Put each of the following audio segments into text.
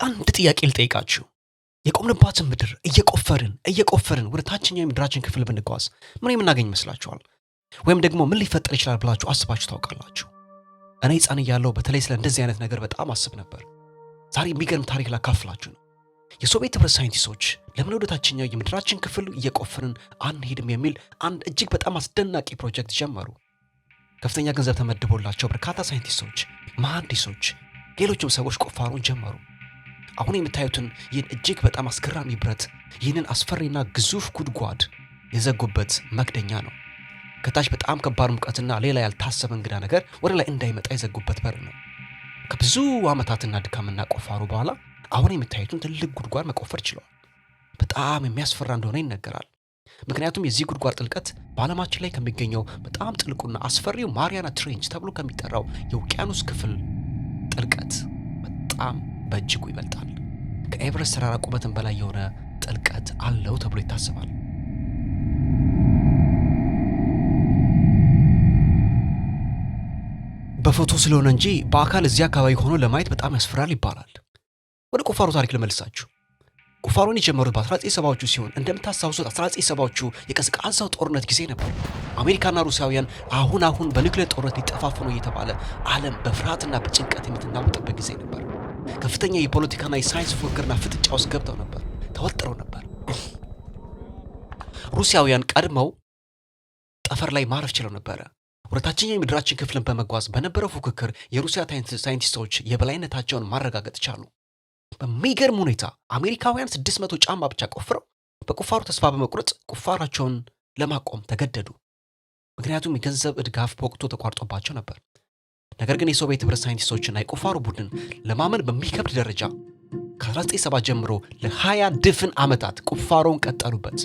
አንድ ጥያቄ ልጠይቃችሁ። የቆምንባትን ምድር እየቆፈርን ወደ ታችኛው የምድራችን ክፍል ብንጓዝ ምን የምናገኝ ይመስላችኋል? ወይም ደግሞ ምን ሊፈጠር ይችላል ብላችሁ አስባችሁ ታውቃላችሁ? እኔ ሕፃን እያለሁ በተለይ ስለ እንደዚህ አይነት ነገር በጣም አስብ ነበር። ዛሬ የሚገርም ታሪክ ላካፍላችሁ ነው። የሶቪየት ህብረት ሳይንቲስቶች ለምን ወደ ታችኛው የምድራችን ክፍል እየቆፈርን አንሄድም የሚል አንድ እጅግ በጣም አስደናቂ ፕሮጀክት ጀመሩ። ከፍተኛ ገንዘብ ተመድቦላቸው በርካታ ሳይንቲስቶች፣ መሐንዲሶች፣ ሌሎችም ሰዎች ቁፋሮን ጀመሩ። አሁን የምታዩትን ይህን እጅግ በጣም አስገራሚ ብረት፣ ይህንን አስፈሪና ግዙፍ ጉድጓድ የዘጉበት መክደኛ ነው። ከታች በጣም ከባድ ሙቀትና ሌላ ያልታሰበ እንግዳ ነገር ወደ ላይ እንዳይመጣ የዘጉበት በር ነው። ከብዙ ዓመታትና ድካምና ቁፋሮ በኋላ አሁን የምታዩትን ትልቅ ጉድጓድ መቆፈር ችለዋል። በጣም የሚያስፈራ እንደሆነ ይነገራል። ምክንያቱም የዚህ ጉድጓድ ጥልቀት በዓለማችን ላይ ከሚገኘው በጣም ጥልቁና አስፈሪው ማሪያና ትሬንች ተብሎ ከሚጠራው የውቅያኖስ ክፍል ጥልቀት በጣም በእጅጉ ይበልጣል። ከኤቨረስት ተራራ ቁመትን በላይ የሆነ ጥልቀት አለው ተብሎ ይታሰባል። በፎቶ ስለሆነ እንጂ በአካል እዚህ አካባቢ ሆኖ ለማየት በጣም ያስፈራል ይባላል። ወደ ቁፋሮ ታሪክ ልመልሳችሁ። ቁፋሮን የጀመሩት በ1970ዎቹ ሲሆን እንደምታስታውሱት 1970ዎቹ የቀዝቃዛው ጦርነት ጊዜ ነበር። አሜሪካና ሩሲያውያን አሁን በኒውክሌር ጦርነት ሊጠፋፉ ነው እየተባለ ዓለም በፍርሃትና በጭንቀት የምትናወጥበት ጊዜ ነበር። ከፍተኛ የፖለቲካና የሳይንስ ፉክክርና ፍጥጫ ውስጥ ገብተው ነበር፣ ተወጥረው ነበር። ሩሲያውያን ቀድመው ጠፈር ላይ ማረፍ ችለው ነበረ። ወደ ታችኛው የምድራችን ክፍልን በመጓዝ በነበረው ፉክክር የሩሲያ ሳይንቲስቶች የበላይነታቸውን ማረጋገጥ ቻሉ። በሚገርም ሁኔታ አሜሪካውያን 600 ጫማ ብቻ ቆፍረው በቁፋሮ ተስፋ በመቁረጥ ቁፋራቸውን ለማቆም ተገደዱ። ምክንያቱም የገንዘብ ድጋፍ በወቅቱ ተቋርጦባቸው ነበር። ነገር ግን የሶቪየት ህብረት ሳይንቲስቶችና የቁፋሮ ቡድን ለማመን በሚከብድ ደረጃ ከ1970 ጀምሮ ለ20 ድፍን ዓመታት ቁፋሮውን ቀጠሉበት።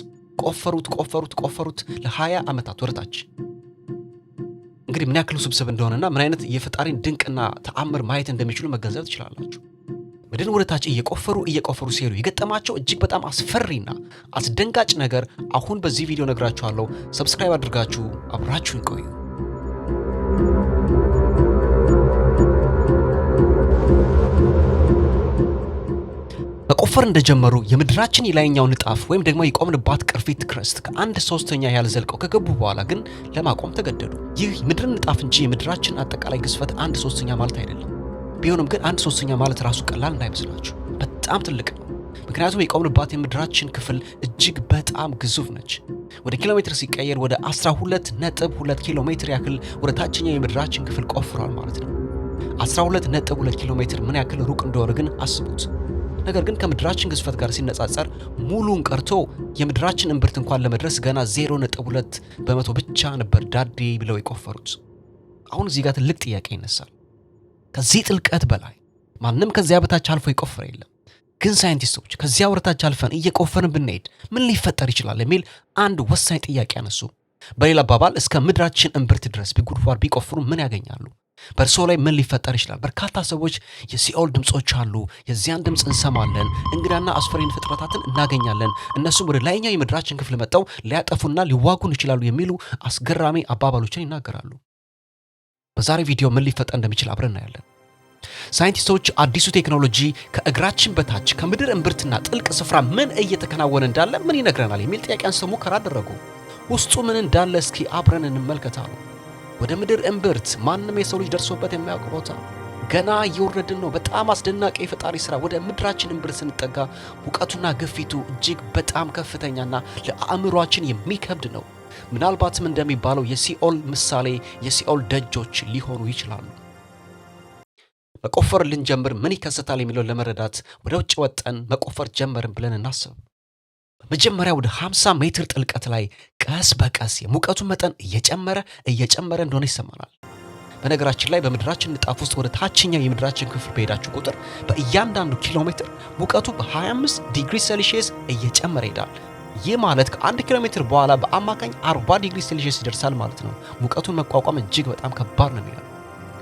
ቆፈሩት ለ20 ዓመታት ወደታች። እንግዲህ ምን ያክል ውስብስብ እንደሆነና ምን አይነት የፈጣሪን ድንቅና ተአምር ማየት እንደሚችሉ መገንዘብ ትችላላችሁ። ምድርን ወደታች እየቆፈሩ ሲሄዱ የገጠማቸው እጅግ በጣም አስፈሪና አስደንጋጭ ነገር አሁን በዚህ ቪዲዮ ነግራችኋለሁ። ሰብስክራይብ አድርጋችሁ አብራችሁን ቆዩ። መቆፈር እንደጀመሩ የምድራችን የላይኛው ንጣፍ ወይም ደግሞ የቆምንባት ቅርፊት ክረስት ከ1/3 ያህል ዘልቀው ከገቡ በኋላ ግን ለማቆም ተገደዱ። ይህ የምድርን ንጣፍ እንጂ የምድራችን አጠቃላይ ግዝፈት 1/3 ማለት አይደለም። ቢሆንም ግን 1/3 ማለት ራሱ ቀላል እንዳይመስላችሁ፣ በጣም ትልቅ ነው። ምክንያቱም የቆምንባት የምድራችን ክፍል እጅግ በጣም ግዙፍ ነች። ወደ ኪሎ ሜትር ሲቀየር ወደ 12.2 ኪሎ ሜትር ያክል ወደ ታችኛው የምድራችን ክፍል ቆፍሯል ማለት ነው። 12.2 ኪሎ ሜትር ምን ያክል ሩቅ እንደሆነ ግን አስቡት። ነገር ግን ከምድራችን ግዝፈት ጋር ሲነጻጸር ሙሉን ቀርቶ የምድራችን እምብርት እንኳን ለመድረስ ገና 0.2 በመቶ ብቻ ነበር ዳዴ ብለው የቆፈሩት። አሁን እዚህ ጋር ትልቅ ጥያቄ ይነሳል። ከዚህ ጥልቀት በላይ ማንም ከዚያ በታች አልፎ የቆፈረ የለም። ግን ሳይንቲስቶች ከዚያ ወደታች አልፈን እየቆፈርን ብንሄድ ምን ሊፈጠር ይችላል የሚል አንድ ወሳኝ ጥያቄ ያነሱ። በሌላ አባባል እስከ ምድራችን እምብርት ድረስ ጉድጓድ ቢቆፍሩ ምን ያገኛሉ? በእርሶ ላይ ምን ሊፈጠር ይችላል? በርካታ ሰዎች የሲኦል ድምጾች አሉ፣ የዚያን ድምጽ እንሰማለን፣ እንግዳና አስፈሪን ፍጥረታትን እናገኛለን፣ እነሱም ወደ ላይኛው የምድራችን ክፍል መጥተው ሊያጠፉና ሊዋጉን ይችላሉ የሚሉ አስገራሚ አባባሎችን ይናገራሉ። በዛሬ ቪዲዮ ምን ሊፈጠር እንደሚችል አብረን እናያለን። ሳይንቲስቶች አዲሱ ቴክኖሎጂ ከእግራችን በታች ከምድር እምብርትና ጥልቅ ስፍራ ምን እየተከናወነ እንዳለ ምን ይነግረናል የሚል ጥያቄ አንስተው ሙከራ አደረጉ። ውስጡ ምን እንዳለ እስኪ አብረን እንመልከታሉ። ወደ ምድር እምብርት ማንም የሰው ልጅ ደርሶበት የሚያውቅ ቦታ ገና እየወረድን ነው። በጣም አስደናቂ የፈጣሪ ስራ። ወደ ምድራችን እምብርት ስንጠጋ ሙቀቱና ግፊቱ እጅግ በጣም ከፍተኛና ለአእምሯችን የሚከብድ ነው። ምናልባትም እንደሚባለው የሲኦል ምሳሌ የሲኦል ደጆች ሊሆኑ ይችላሉ። መቆፈር ልንጀምር ምን ይከሰታል የሚለውን ለመረዳት ወደ ውጭ ወጠን መቆፈር ጀመርን ብለን እናስብ። መጀመሪያ ወደ 50 ሜትር ጥልቀት ላይ ቀስ በቀስ የሙቀቱ መጠን እየጨመረ እንደሆነ ይሰማናል። በነገራችን ላይ በምድራችን ንጣፍ ውስጥ ወደ ታችኛው የምድራችን ክፍል በሄዳችሁ ቁጥር በእያንዳንዱ ኪሎ ሜትር ሙቀቱ በ25 ዲግሪ ሴልሺየስ እየጨመረ ይሄዳል። ይህ ማለት ከ1 ኪሎ ሜትር በኋላ በአማካኝ 40 ዲግሪ ሴልሺየስ ይደርሳል ማለት ነው። ሙቀቱን መቋቋም እጅግ በጣም ከባድ ነው የሚሆነው።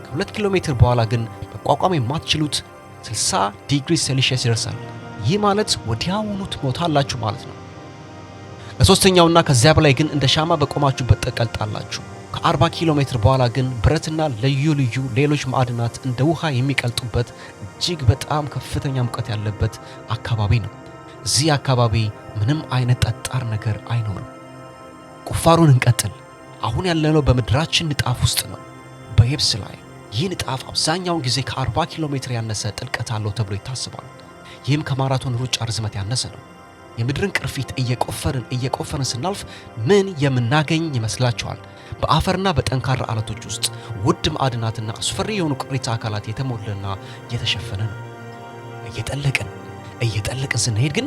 ከ2 ኪሎ ሜትር በኋላ ግን መቋቋም የማትችሉት 60 ዲግሪ ሴልሺየስ ይደርሳል። ይህ ማለት ወዲያውኑ ትሞታላችሁ ማለት ነው። ከሶስተኛውና ከዚያ በላይ ግን እንደ ሻማ በቆማችሁበት ተቀልጣላችሁ። ከ40 ኪሎ ሜትር በኋላ ግን ብረትና ልዩ ልዩ ሌሎች ማዕድናት እንደ ውሃ የሚቀልጡበት እጅግ በጣም ከፍተኛ ሙቀት ያለበት አካባቢ ነው። እዚህ አካባቢ ምንም አይነት ጠጣር ነገር አይኖርም። ቁፋሮን እንቀጥል። አሁን ያለነው በምድራችን ንጣፍ ውስጥ ነው፣ በየብስ ላይ። ይህ ንጣፍ አብዛኛውን ጊዜ ከ40 ኪሎ ሜትር ያነሰ ጥልቀት አለው ተብሎ ይታሰባል። ይህም ከማራቶን ሩጫ ርዝመት ያነሰ ነው። የምድርን ቅርፊት እየቆፈርን ስናልፍ ምን የምናገኝ ይመስላችኋል? በአፈርና በጠንካራ አለቶች ውስጥ ውድ ማዕድናትና አስፈሪ የሆኑ ቅሪተ አካላት የተሞላና የተሸፈነ ነው። እየጠለቅን ስንሄድ ግን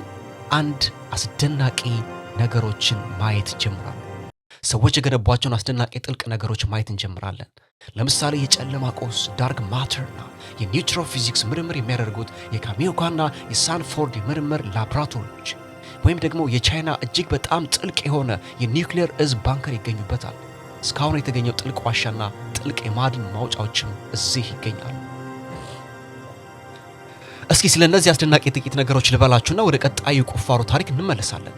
አንድ አስደናቂ ነገሮችን ማየት እንጀምራለን። ሰዎች የገነቧቸውን አስደናቂ ጥልቅ ነገሮች ማየት እንጀምራለን። ለምሳሌ የጨለማ ቁስ ዳርክ ማተርና የኒውትሮን ፊዚክስ ምርምር የሚያደርጉት የካሚዮካና የሳንፎርድ የምርምር ላቦራቶሪዎች ወይም ደግሞ የቻይና እጅግ በጣም ጥልቅ የሆነ የኒውክሌር እዝ ባንከር ይገኙበታል። እስካሁን የተገኘው ጥልቅ ዋሻና ጥልቅ የማዕድን ማውጫዎችም እዚህ ይገኛሉ። እስኪ ስለ እነዚህ አስደናቂ ጥቂት ነገሮች ልበላችሁና ወደ ቀጣዩ ቁፋሮ ታሪክ እንመለሳለን።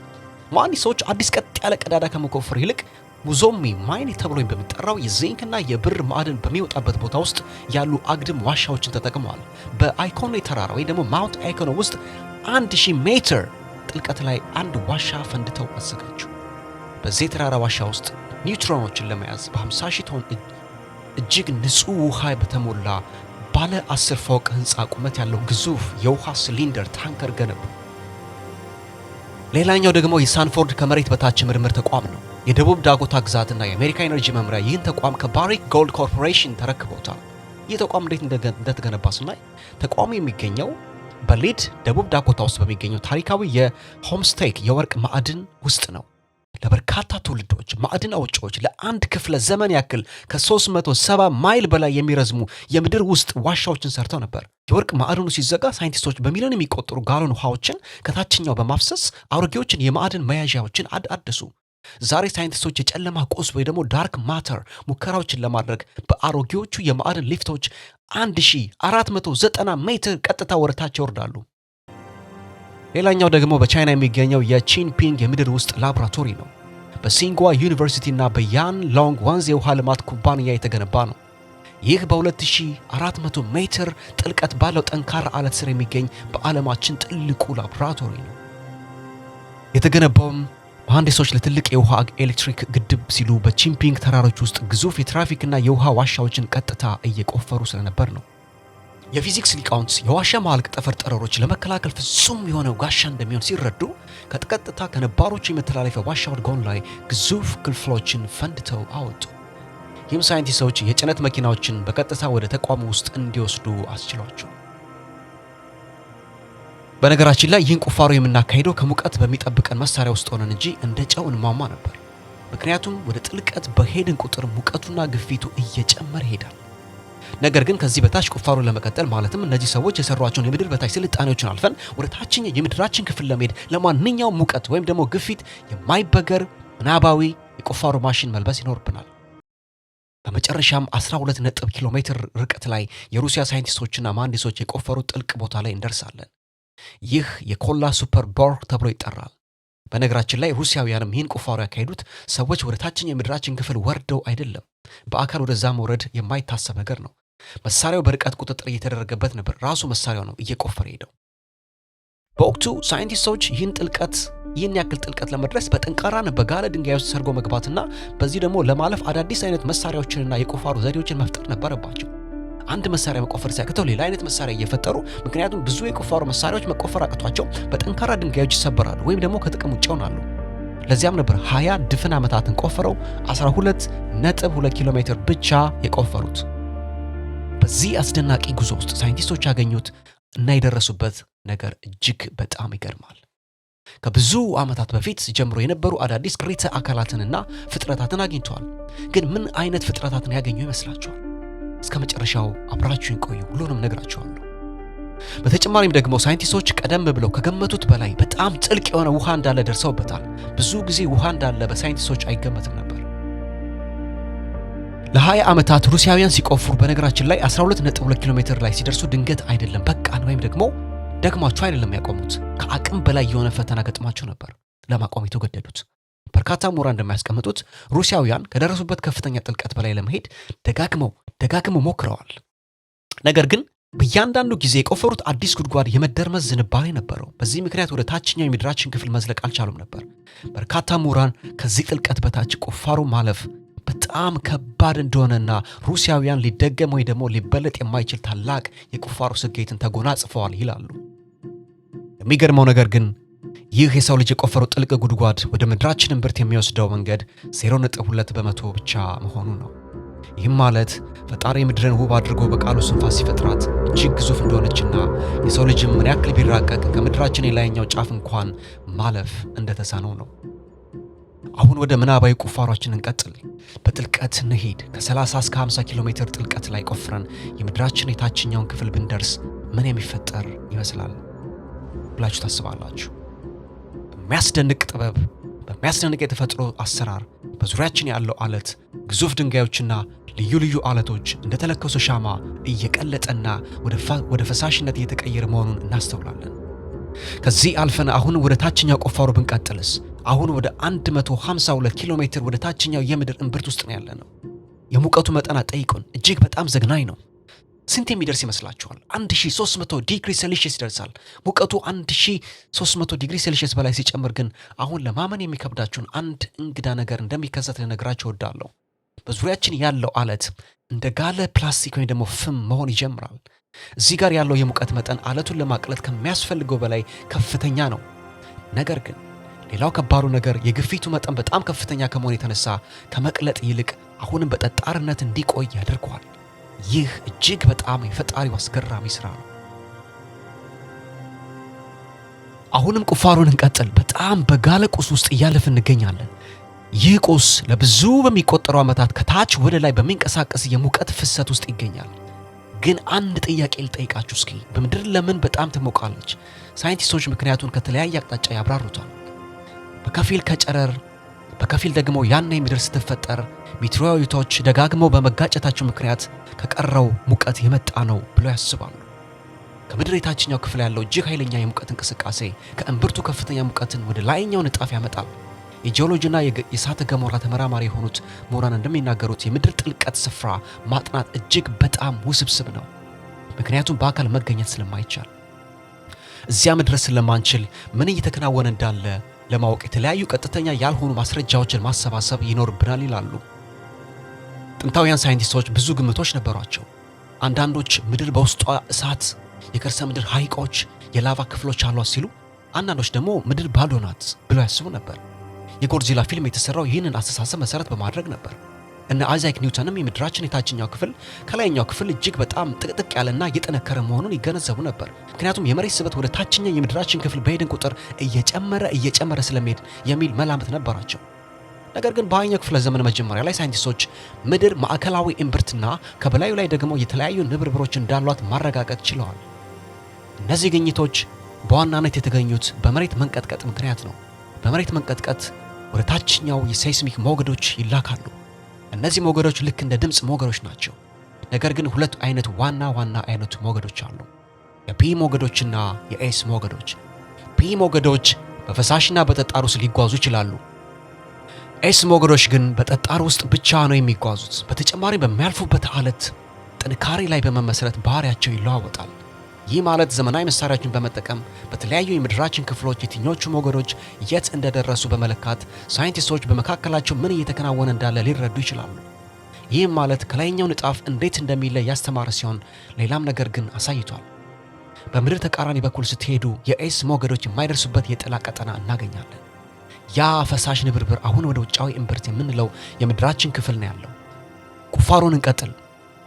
መሐንዲሶች አዲስ ቀጥ ያለ ቀዳዳ ከመቆፈር ይልቅ ሙዞሚ ማይን ተብሎ በሚጠራው የዚንክና የብር ማዕድን በሚወጣበት ቦታ ውስጥ ያሉ አግድም ዋሻዎችን ተጠቅመዋል። በአይኮኖ ተራራ ወይ ደግሞ ማውንት አይኮኖ ውስጥ 1000 ሜትር ጥልቀት ላይ አንድ ዋሻ ፈንድተው አዘጋጁ። በዚህ ተራራ ዋሻ ውስጥ ኒውትሮኖችን ለመያዝ በ50,000 ቶን እጅግ ንጹህ ውሃ በተሞላ ባለ 10 ፎቅ ህንፃ ቁመት ያለው ግዙፍ የውሃ ሲሊንደር ታንከር ገነቡ። ሌላኛው ደግሞ የሳንፎርድ ከመሬት በታች ምርምር ተቋም ነው። የደቡብ ዳኮታ ግዛትና የአሜሪካ ኤነርጂ መምሪያ ይህን ተቋም ከባሪክ ጎልድ ኮርፖሬሽን ተረክቦታል። ይህ ተቋም እንዴት እንደተገነባ ስናይ ተቋሙ የሚገኘው በሊድ ደቡብ ዳኮታ ውስጥ በሚገኘው ታሪካዊ የሆምስቴክ የወርቅ ማዕድን ውስጥ ነው። ለበርካታ ትውልዶች ማዕድን አውጪዎች ለአንድ ክፍለ ዘመን ያክል ከ370 ማይል በላይ የሚረዝሙ የምድር ውስጥ ዋሻዎችን ሰርተው ነበር። የወርቅ ማዕድኑ ሲዘጋ ሳይንቲስቶች በሚሊዮን የሚቆጠሩ ጋሎን ውሃዎችን ከታችኛው በማፍሰስ አሮጌዎችን የማዕድን መያዣዎችን አደሱ። ዛሬ ሳይንቲስቶች የጨለማ ቁስ ወይ ደግሞ ዳርክ ማተር ሙከራዎችን ለማድረግ በአሮጌዎቹ የማዕድን ሊፍቶች 1490 ሜትር ቀጥታ ወደታች ይወርዳሉ። ሌላኛው ደግሞ በቻይና የሚገኘው የቺንፒንግ የምድር ውስጥ ላቦራቶሪ ነው። በሲንጓ ዩኒቨርሲቲ እና በያን ሎንግ ወንዝ የውሃ ልማት ኩባንያ የተገነባ ነው። ይህ በ2400 ሜትር ጥልቀት ባለው ጠንካራ አለት ስር የሚገኝ በዓለማችን ትልቁ ላቦራቶሪ ነው። የተገነባውም መሐንዲሶች ለትልቅ የውሃ ኤሌክትሪክ ግድብ ሲሉ በቺንፒንግ ተራሮች ውስጥ ግዙፍ የትራፊክና የውሃ ዋሻዎችን ቀጥታ እየቆፈሩ ስለነበር ነው። የፊዚክስ ሊቃውንት የዋሻ ማዕልቅ ጠፈር ጠረሮች ለመከላከል ፍጹም የሆነ ጋሻ እንደሚሆን ሲረዱ ከቀጥታ ከነባሮቹ የመተላለፊያ ዋሻዎች ጎን ላይ ግዙፍ ክፍሎችን ፈንድተው አወጡ። ይህም ሳይንቲስቶች የጭነት መኪናዎችን በቀጥታ ወደ ተቋሙ ውስጥ እንዲወስዱ አስችሏቸው። በነገራችን ላይ ይህን ቁፋሮ የምናካሄደው ከሙቀት በሚጠብቀን መሳሪያ ውስጥ ሆነን እንጂ እንደ ጨው እንሟሟ ነበር። ምክንያቱም ወደ ጥልቀት በሄድን ቁጥር ሙቀቱና ግፊቱ እየጨመረ ይሄዳል። ነገር ግን ከዚህ በታች ቁፋሮ ለመቀጠል ማለትም እነዚህ ሰዎች የሰሯቸውን የምድር በታች ስልጣኔዎችን አልፈን ወደ ታችኛው የምድራችን ክፍል ለመሄድ ለማንኛውም ሙቀት ወይም ደግሞ ግፊት የማይበገር ምናባዊ የቁፋሮ ማሽን መልበስ ይኖርብናል። በመጨረሻም 12 ኪሎ ሜትር ርቀት ላይ የሩሲያ ሳይንቲስቶችና መሐንዲሶች የቆፈሩት ጥልቅ ቦታ ላይ እንደርሳለን። ይህ የኮላ ሱፐር ቦር ተብሎ ይጠራል። በነገራችን ላይ ሩሲያውያንም ይህን ቁፋሮ ያካሄዱት ሰዎች ወደ ታችኛው የምድራችን ክፍል ወርደው አይደለም። በአካል ወደዛ መውረድ የማይታሰብ ነገር ነው። መሳሪያው በርቀት ቁጥጥር እየተደረገበት ነበር። ራሱ መሳሪያው ነው እየቆፈረ ሄደው። በወቅቱ ሳይንቲስቶች ይህን ያክል ጥልቀት ለመድረስ በጠንካራና በጋለ ድንጋይ ውስጥ ሰርጎ መግባትና በዚህ ደግሞ ለማለፍ አዳዲስ አይነት መሳሪያዎችንና የቁፋሮ ዘዴዎችን መፍጠር ነበረባቸው። አንድ መሳሪያ መቆፈር ሲያቅተው ሌላ አይነት መሳሪያ እየፈጠሩ ምክንያቱም ብዙ የቁፋሮ መሳሪያዎች መቆፈር አቅቷቸው በጠንካራ ድንጋዮች ይሰበራሉ ወይም ደግሞ ከጥቅም ውጭ ይሆናሉ። ለዚያም ነበር 20 ድፍን ዓመታትን ቆፍረው 12.2 ኪሎ ሜትር ብቻ የቆፈሩት። በዚህ አስደናቂ ጉዞ ውስጥ ሳይንቲስቶች ያገኙት እና የደረሱበት ነገር እጅግ በጣም ይገርማል። ከብዙ ዓመታት በፊት ጀምሮ የነበሩ አዳዲስ ቅሪተ አካላትንና ፍጥረታትን አግኝተዋል። ግን ምን አይነት ፍጥረታትን ያገኙ ይመስላችኋል? እስከ መጨረሻው አብራችሁን ቆዩ፣ ሁሉንም ነግራችኋለሁ። በተጨማሪም ደግሞ ሳይንቲስቶች ቀደም ብለው ከገመቱት በላይ በጣም ጥልቅ የሆነ ውሃ እንዳለ ደርሰውበታል። ብዙ ጊዜ ውሃ እንዳለ በሳይንቲስቶች አይገመትም ነበር። ለ20 ዓመታት ሩሲያውያን ሲቆፍሩ በነገራችን ላይ 12.2 ኪሎ ሜትር ላይ ሲደርሱ ድንገት አይደለም በቃን ወይም ደግሞ ደግማቸው አይደለም ያቆሙት። ከአቅም በላይ የሆነ ፈተና ገጥማቸው ነበር ለማቆም የተገደዱት። በርካታ ምሁራን እንደሚያስቀምጡት ሩሲያውያን ከደረሱበት ከፍተኛ ጥልቀት በላይ ለመሄድ ደጋግመው ሞክረዋል። ነገር ግን በእያንዳንዱ ጊዜ የቆፈሩት አዲስ ጉድጓድ የመደርመስ ዝንባሌ ነበረው። በዚህ ምክንያት ወደ ታችኛው የምድራችን ክፍል መዝለቅ አልቻሉም ነበር። በርካታ ምሁራን ከዚህ ጥልቀት በታች ቁፋሮ ማለፍ በጣም ከባድ እንደሆነና ሩሲያውያን ሊደገም ወይ ደግሞ ሊበለጥ የማይችል ታላቅ የቁፋሮ ስኬትን ተጎናጽፈዋል ይላሉ። የሚገርመው ነገር ግን ይህ የሰው ልጅ የቆፈረው ጥልቅ ጉድጓድ ወደ ምድራችን እምብርት የሚወስደው መንገድ 0.2% ብቻ መሆኑ ነው። ይህም ማለት ፈጣሪ ምድርን ውብ አድርጎ በቃሉ ስንፋስ ሲፈጥራት እጅግ ግዙፍ እንደሆነችና የሰው ልጅም ምን ያክል ቢራቀቅ ከምድራችን የላይኛው ጫፍ እንኳን ማለፍ እንደተሳነው ነው። አሁን ወደ ምናባዊ ቁፋሯችን እንቀጥል። በጥልቀት እንሂድ። ከ30 እስከ 50 ኪሎ ሜትር ጥልቀት ላይ ቆፍረን የምድራችን የታችኛውን ክፍል ብንደርስ ምን የሚፈጠር ይመስላል ብላችሁ ታስባላችሁ? በሚያስደንቅ ጥበብ፣ በሚያስደንቅ የተፈጥሮ አሰራር በዙሪያችን ያለው አለት፣ ግዙፍ ድንጋዮችና ልዩ ልዩ አለቶች እንደተለኮሰ ሻማ እየቀለጠና ወደ ፈሳሽነት እየተቀየረ መሆኑን እናስተውላለን። ከዚህ አልፈን አሁን ወደ ታችኛው ቁፋሮ ብንቀጥልስ? አሁን ወደ 152 ኪሎ ሜትር ወደ ታችኛው የምድር እምብርት ውስጥ ነው ያለነው። የሙቀቱ መጠን ጠይቁን፣ እጅግ በጣም ዘግናኝ ነው። ስንት የሚደርስ ይመስላችኋል? 1300 ዲግሪ ሴልሺየስ ይደርሳል። ሙቀቱ 1300 ዲግሪ ሴልሺየስ በላይ ሲጨምር ግን አሁን ለማመን የሚከብዳችሁን አንድ እንግዳ ነገር እንደሚከሰት ልነግራችሁ እወዳለሁ። በዙሪያችን ያለው አለት እንደ ጋለ ፕላስቲክ ወይም ደግሞ ፍም መሆን ይጀምራል። እዚህ ጋር ያለው የሙቀት መጠን አለቱን ለማቅለጥ ከሚያስፈልገው በላይ ከፍተኛ ነው። ነገር ግን ሌላው ከባዱ ነገር የግፊቱ መጠን በጣም ከፍተኛ ከመሆኑ የተነሳ ከመቅለጥ ይልቅ አሁንም በጠጣርነት እንዲቆይ ያደርገዋል። ይህ እጅግ በጣም የፈጣሪው አስገራሚ ስራ ነው። አሁንም ቁፋሮን እንቀጥል። በጣም በጋለ ቁስ ውስጥ እያለፍን እንገኛለን። ይህ ቁስ ለብዙ በሚቆጠሩ ዓመታት ከታች ወደ ላይ በሚንቀሳቀስ የሙቀት ፍሰት ውስጥ ይገኛል። ግን አንድ ጥያቄ ልጠይቃችሁ እስኪ። በምድር ለምን በጣም ትሞቃለች? ሳይንቲስቶች ምክንያቱን ከተለያየ አቅጣጫ ያብራሩታል። በከፊል ከጨረር፣ በከፊል ደግሞ ያኔ ምድር ስትፈጠር ሜቴሮይቶች ደጋግመው በመጋጨታቸው ምክንያት ከቀረው ሙቀት የመጣ ነው ብለው ያስባሉ። ከምድር የታችኛው ክፍል ያለው እጅግ ኃይለኛ የሙቀት እንቅስቃሴ ከእምብርቱ ከፍተኛ ሙቀትን ወደ ላይኛው ንጣፍ ያመጣል። የጂኦሎጂና የእሳተ ገሞራ ተመራማሪ የሆኑት ምሁራን እንደሚናገሩት የምድር ጥልቀት ስፍራ ማጥናት እጅግ በጣም ውስብስብ ነው። ምክንያቱም በአካል መገኘት ስለማይቻል፣ እዚያ መድረስ ስለማንችል ምን እየተከናወነ እንዳለ ለማወቅ የተለያዩ ቀጥተኛ ያልሆኑ ማስረጃዎችን ማሰባሰብ ይኖርብናል ይላሉ። ጥንታውያን ሳይንቲስቶች ብዙ ግምቶች ነበሯቸው። አንዳንዶች ምድር በውስጧ እሳት፣ የከርሰ ምድር ሐይቆች፣ የላቫ ክፍሎች አሏት ሲሉ፣ አንዳንዶች ደግሞ ምድር ባዶ ናት ብለው ያስቡ ነበር። የጎድዚላ ፊልም የተሰራው ይህንን አስተሳሰብ መሰረት በማድረግ ነበር። እነ አይዛክ ኒውተንም የምድራችን የታችኛው ክፍል ከላይኛው ክፍል እጅግ በጣም ጥቅጥቅ ያለና እየጠነከረ መሆኑን ይገነዘቡ ነበር። ምክንያቱም የመሬት ስበት ወደ ታችኛው የምድራችን ክፍል በሄድን ቁጥር እየጨመረ ስለሚሄድ የሚል መላምት ነበራቸው። ነገር ግን በሃያኛው ክፍለ ዘመን መጀመሪያ ላይ ሳይንቲስቶች ምድር ማዕከላዊ እምብርትና ከበላዩ ላይ ደግሞ የተለያዩ ንብርብሮች እንዳሏት ማረጋገጥ ችለዋል። እነዚህ ግኝቶች በዋናነት የተገኙት በመሬት መንቀጥቀጥ ምክንያት ነው። በመሬት መንቀጥቀጥ ወደ ታችኛው የሴይስሚክ ሞገዶች ይላካሉ። እነዚህ ሞገዶች ልክ እንደ ድምፅ ሞገዶች ናቸው። ነገር ግን ሁለት አይነት ዋና አይነት ሞገዶች አሉ፣ የፒ ሞገዶችና የኤስ ሞገዶች። ፒ ሞገዶች በፈሳሽና በጠጣር ውስጥ ሊጓዙ ይችላሉ። ኤስ ሞገዶች ግን በጠጣር ውስጥ ብቻ ነው የሚጓዙት። በተጨማሪ በሚያልፉበት አለት ጥንካሬ ላይ በመመስረት ባህሪያቸው ይለዋወጣል። ይህ ማለት ዘመናዊ መሳሪያዎችን በመጠቀም በተለያዩ የምድራችን ክፍሎች የትኞቹ ሞገዶች የት እንደደረሱ በመለካት ሳይንቲስቶች በመካከላቸው ምን እየተከናወነ እንዳለ ሊረዱ ይችላሉ። ይህም ማለት ከላይኛው ንጣፍ እንዴት እንደሚለይ ያስተማረ ሲሆን ሌላም ነገር ግን አሳይቷል። በምድር ተቃራኒ በኩል ስትሄዱ የኤስ ሞገዶች የማይደርሱበት የጥላ ቀጠና እናገኛለን። ያ ፈሳሽ ንብርብር አሁን ወደ ውጫዊ እምብርት የምንለው የምድራችን ክፍል ነው ያለው። ቁፋሮን እንቀጥል።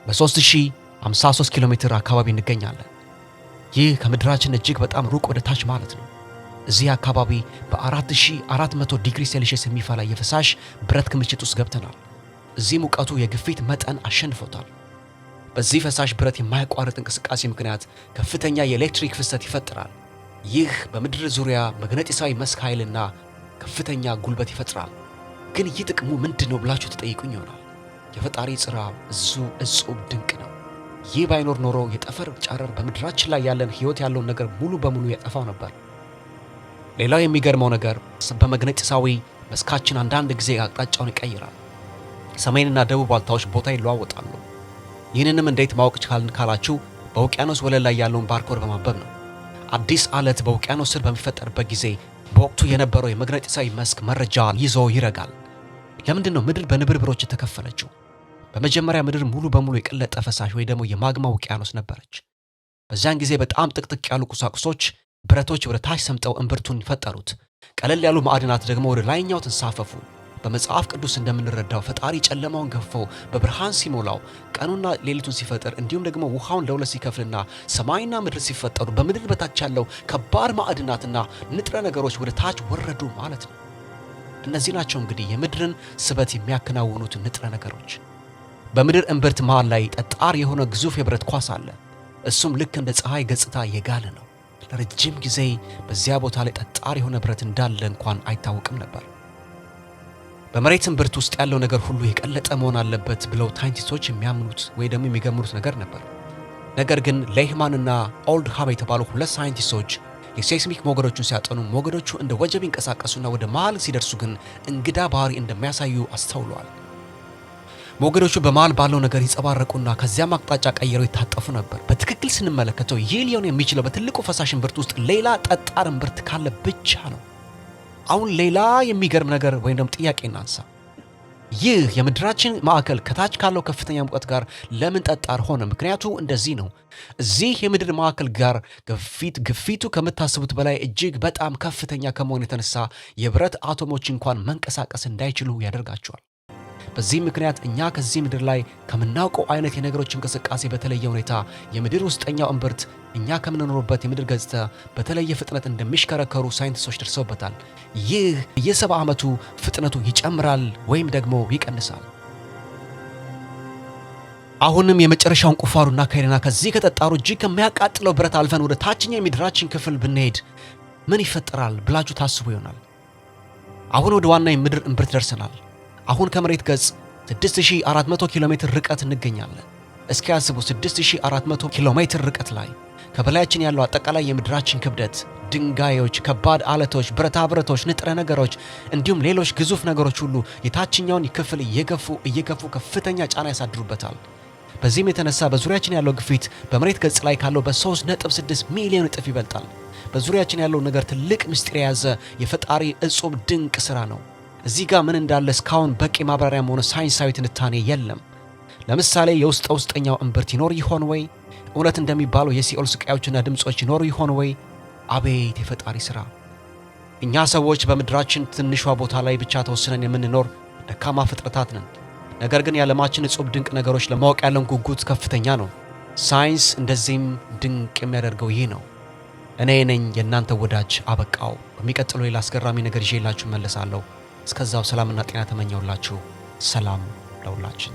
በ3053 ኪሎ ሜትር አካባቢ እንገኛለን። ይህ ከምድራችን እጅግ በጣም ሩቅ ወደ ታች ማለት ነው። እዚህ አካባቢ በ4400 ዲግሪ ሴልሺየስ የሚፈላ የፈሳሽ ብረት ክምችት ውስጥ ገብተናል። እዚህ ሙቀቱ የግፊት መጠን አሸንፎታል። በዚህ ፈሳሽ ብረት የማያቋርጥ እንቅስቃሴ ምክንያት ከፍተኛ የኤሌክትሪክ ፍሰት ይፈጥራል። ይህ በምድር ዙሪያ መግነጢሳዊ መስክ ኃይልና ከፍተኛ ጉልበት ይፈጥራል። ግን ይህ ጥቅሙ ምንድነው ብላችሁ ተጠይቁኝ ይሆናል። የፈጣሪ ሥራ እጹብ ድንቅ ነው። ይህ ባይኖር ኖሮ የጠፈር ጨረር በምድራችን ላይ ያለን ሕይወት ያለውን ነገር ሙሉ በሙሉ ያጠፋው ነበር። ሌላው የሚገርመው ነገር በመግነጢሳዊ መስካችን አንዳንድ ጊዜ አቅጣጫውን ይቀይራል። ሰሜንና ደቡብ ዋልታዎች ቦታ ይለዋወጣሉ። ይህንንም እንዴት ማወቅ ቻልን ካላችሁ በውቅያኖስ ወለል ላይ ያለውን ባርኮድ በማንበብ ነው። አዲስ አለት በውቅያኖስ ስር በሚፈጠርበት ጊዜ በወቅቱ የነበረው የመግነጢሳዊ መስክ መረጃ ይዞ ይረጋል። ለምንድን ነው ምድር በንብርብሮች የተከፈለችው? በመጀመሪያ ምድር ሙሉ በሙሉ የቀለጠ ፈሳሽ ወይ ደግሞ የማግማ ውቅያኖስ ነበረች። በዚያን ጊዜ በጣም ጥቅጥቅ ያሉ ቁሳቁሶች፣ ብረቶች ወደ ታች ሰምጠው እምብርቱን ፈጠሩት። ቀለል ያሉ ማዕድናት ደግሞ ወደ ላይኛው ተንሳፈፉ። በመጽሐፍ ቅዱስ እንደምንረዳው ፈጣሪ ጨለማውን ገፎ በብርሃን ሲሞላው፣ ቀኑና ሌሊቱን ሲፈጥር፣ እንዲሁም ደግሞ ውሃውን ለሁለት ሲከፍልና ሰማይና ምድር ሲፈጠሩ በምድር በታች ያለው ከባድ ማዕድናትና ንጥረ ነገሮች ወደ ታች ወረዱ ማለት ነው። እነዚህ ናቸው እንግዲህ የምድርን ስበት የሚያከናውኑት ንጥረ ነገሮች። በምድር እምብርት መሃል ላይ ጠጣር የሆነ ግዙፍ የብረት ኳስ አለ። እሱም ልክ እንደ ፀሐይ ገጽታ የጋለ ነው። ለረጅም ጊዜ በዚያ ቦታ ላይ ጠጣር የሆነ ብረት እንዳለ እንኳን አይታወቅም ነበር። በመሬት እምብርት ውስጥ ያለው ነገር ሁሉ የቀለጠ መሆን አለበት ብለው ሳይንቲስቶች የሚያምኑት ወይ ደግሞ የሚገምሩት ነገር ነበር። ነገር ግን ሌህማንና ኦልድሃም የተባሉ ሁለት ሳይንቲስቶች የሴስሚክ ሞገዶቹን ሲያጠኑ ሞገዶቹ እንደ ወጀብ ይንቀሳቀሱና ወደ መሃል ሲደርሱ ግን እንግዳ ባህሪ እንደሚያሳዩ አስተውለዋል። ሞገዶቹ በመሃል ባለው ነገር ይጸባረቁና ከዚያም አቅጣጫ ቀይረው ይታጠፉ ነበር። በትክክል ስንመለከተው ይህ ሊሆን የሚችለው በትልቁ ፈሳሽ እምብርት ውስጥ ሌላ ጠጣር እምብርት ካለ ብቻ ነው። አሁን ሌላ የሚገርም ነገር ወይም ደግሞ ጥያቄ እናንሳ። ይህ የምድራችን ማዕከል ከታች ካለው ከፍተኛ ሙቀት ጋር ለምን ጠጣር ሆነ? ምክንያቱ እንደዚህ ነው። እዚህ የምድር ማዕከል ጋር ግፊቱ ከምታስቡት በላይ እጅግ በጣም ከፍተኛ ከመሆኑ የተነሳ የብረት አቶሞች እንኳን መንቀሳቀስ እንዳይችሉ ያደርጋቸዋል። በዚህ ምክንያት እኛ ከዚህ ምድር ላይ ከምናውቀው አይነት የነገሮች እንቅስቃሴ በተለየ ሁኔታ የምድር ውስጠኛው እምብርት እኛ ከምንኖርበት የምድር ገጽታ በተለየ ፍጥነት እንደሚሽከረከሩ ሳይንቲስቶች ደርሰውበታል። ይህ በየ70 ዓመቱ ፍጥነቱ ይጨምራል ወይም ደግሞ ይቀንሳል። አሁንም የመጨረሻውን ቁፋሩና ካይና ከዚህ ከጠጣሩ እጅግ ከሚያቃጥለው ብረት አልፈን ወደ ታችኛው የምድራችን ክፍል ብንሄድ ምን ይፈጠራል ብላችሁ ታስቡ ይሆናል። አሁን ወደ ዋና የምድር እምብርት ደርሰናል። አሁን ከመሬት ገጽ 6400 ኪሎ ሜትር ርቀት እንገኛለን። እስኪ ያስቡ፣ 6400 ኪሎ ሜትር ርቀት ላይ ከበላያችን ያለው አጠቃላይ የምድራችን ክብደት፣ ድንጋዮች፣ ከባድ አለቶች፣ ብረታ ብረቶች፣ ንጥረ ነገሮች እንዲሁም ሌሎች ግዙፍ ነገሮች ሁሉ የታችኛውን ክፍል እየገፉ ከፍተኛ ጫና ያሳድሩበታል። በዚህም የተነሳ በዙሪያችን ያለው ግፊት በመሬት ገጽ ላይ ካለው በ3.6 ሚሊዮን እጥፍ ይበልጣል። በዙሪያችን ያለው ነገር ትልቅ ምስጢር የያዘ የፈጣሪ እጹብ ድንቅ ሥራ ነው። እዚህ ጋር ምን እንዳለ እስካሁን በቂ ማብራሪያም ሆነ ሳይንሳዊ ትንታኔ የለም። ለምሳሌ የውስጠኛው እምብርት ይኖር ይሆን ወይ? እውነት እንደሚባለው የሲኦል ስቃዮችና ድምጾች ይኖሩ ይሆን ወይ? አቤት የፈጣሪ ሥራ! እኛ ሰዎች በምድራችን ትንሿ ቦታ ላይ ብቻ ተወስነን የምንኖር ደካማ ፍጥረታት ነን። ነገር ግን የዓለማችን እጹብ ድንቅ ነገሮች ለማወቅ ያለን ጉጉት ከፍተኛ ነው። ሳይንስ እንደዚህም ድንቅ የሚያደርገው ይህ ነው። እኔ ነኝ የእናንተ ወዳጅ አበቃው። በሚቀጥለው ሌላ አስገራሚ ነገር ይዤላችሁ መለሳለሁ። እስከዛው ሰላምና ጤና ተመኘውላችሁ። ሰላም ለሁላችን።